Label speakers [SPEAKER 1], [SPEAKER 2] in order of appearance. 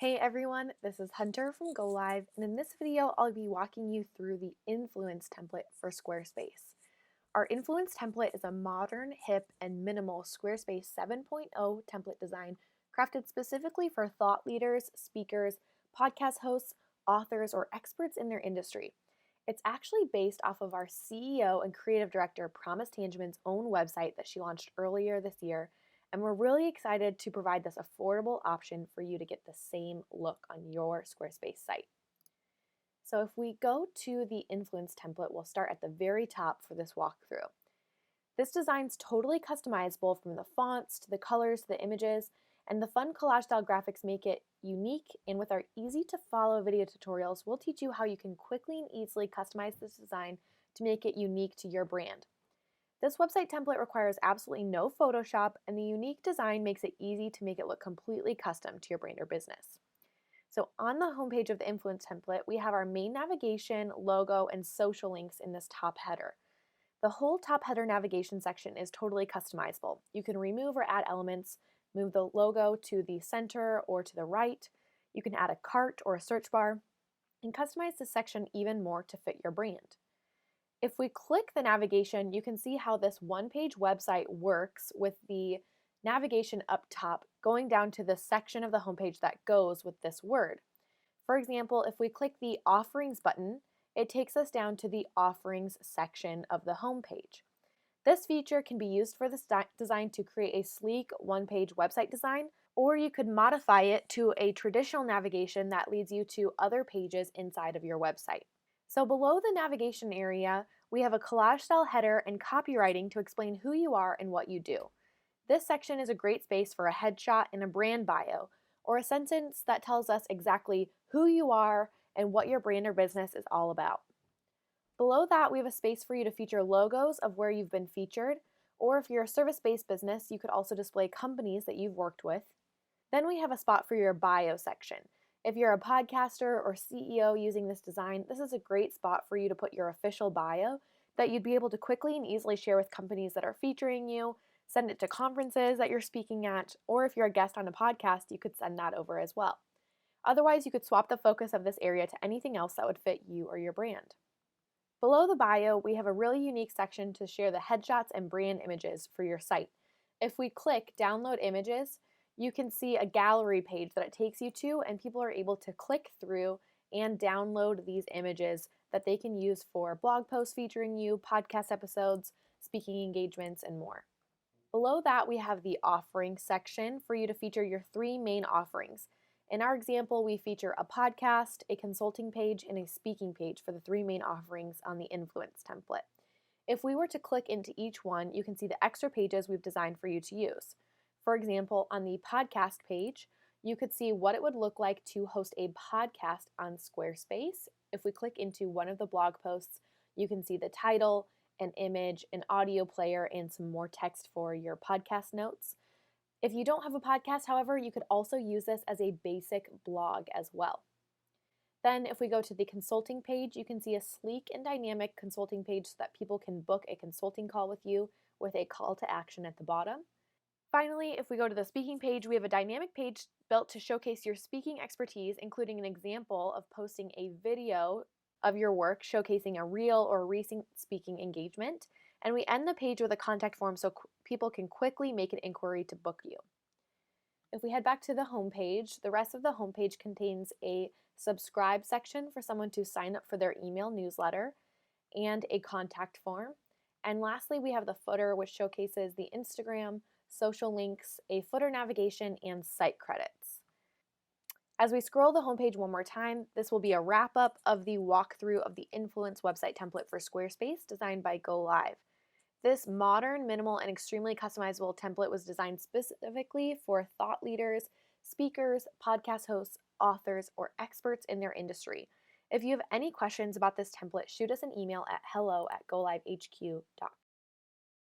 [SPEAKER 1] Hey everyone, this is Hunter from Go Live, and in this video I'll be walking you through the Influence template for Squarespace. Our Influence template is a modern, hip, and minimal Squarespace 7.0 template design crafted specifically for thought leaders, speakers, podcast hosts, authors, or experts in their industry. It's actually based off of our CEO and creative director Promise Tangeman's own website that she launched earlier this year, and we're really excited to provide this affordable option for you to get the same look on your Squarespace site. So if we go to the Influence template, we'll start at the very top for this walkthrough. This design's totally customizable from the fonts to the colors to the images, and the fun collage style graphics make it unique, and with our easy to follow video tutorials, we'll teach you how you can quickly and easily customize this design to make it unique to your brand. This website template requires absolutely no Photoshop, and the unique design makes it easy to make it look completely custom to your brand or business. So on the homepage of the Influence template, we have our main navigation, logo, and social links in this top header. The whole top header navigation section is totally customizable. You can remove or add elements, move the logo to the center or to the right. You can add a cart or a search bar, and customize this section even more to fit your brand. If we click the navigation, you can see how this one-page website works with the navigation up top going down to the section of the homepage that goes with this word. For example, if we click the Offerings button, it takes us down to the Offerings section of the homepage. This feature can be used for this design to create a sleek one-page website design, or you could modify it to a traditional navigation that leads you to other pages inside of your website. So below the navigation area, we have a collage style header and copywriting to explain who you are and what you do. This section is a great space for a headshot and a brand bio, or a sentence that tells us exactly who you are and what your brand or business is all about. Below that, we have a space for you to feature logos of where you've been featured, or if you're a service-based business, you could also display companies that you've worked with. Then we have a spot for your bio section. If you're a podcaster or CEO using this design, this is a great spot for you to put your official bio that you'd be able to quickly and easily share with companies that are featuring you, send it to conferences that you're speaking at, or if you're a guest on a podcast, you could send that over as well. Otherwise, you could swap the focus of this area to anything else that would fit you or your brand. Below the bio, we have a really unique section to share the headshots and brand images for your site. If we click Download Images, you can see a gallery page that it takes you to, and people are able to click through and download these images that they can use for blog posts featuring you, podcast episodes, speaking engagements, and more. Below that, we have the Offerings section for you to feature your three main offerings. In our example, we feature a podcast, a consulting page, and a speaking page for the three main offerings on the Influence template. If we were to click into each one, you can see the extra pages we've designed for you to use. For example, on the podcast page, you could see what it would look like to host a podcast on Squarespace. If we click into one of the blog posts, you can see the title, an image, an audio player, and some more text for your podcast notes. If you don't have a podcast, however, you could also use this as a basic blog as well. Then if we go to the consulting page, you can see a sleek and dynamic consulting page so that people can book a consulting call with you with a call to action at the bottom. Finally, if we go to the speaking page, we have a dynamic page built to showcase your speaking expertise, including an example of posting a video of your work showcasing a real or recent speaking engagement. And we end the page with a contact form so people can quickly make an inquiry to book you. If we head back to the home page, the rest of the home page contains a subscribe section for someone to sign up for their email newsletter and a contact form. And lastly, we have the footer, which showcases the Instagram, social links, a footer navigation, and site credits. As we scroll the homepage one more time, this will be a wrap-up of the walkthrough of the Influence website template for Squarespace designed by Go Live. This modern, minimal, and extremely customizable template was designed specifically for thought leaders, speakers, podcast hosts, authors, or experts in their industry. If you have any questions about this template, shoot us an email at hello@golivehq.com.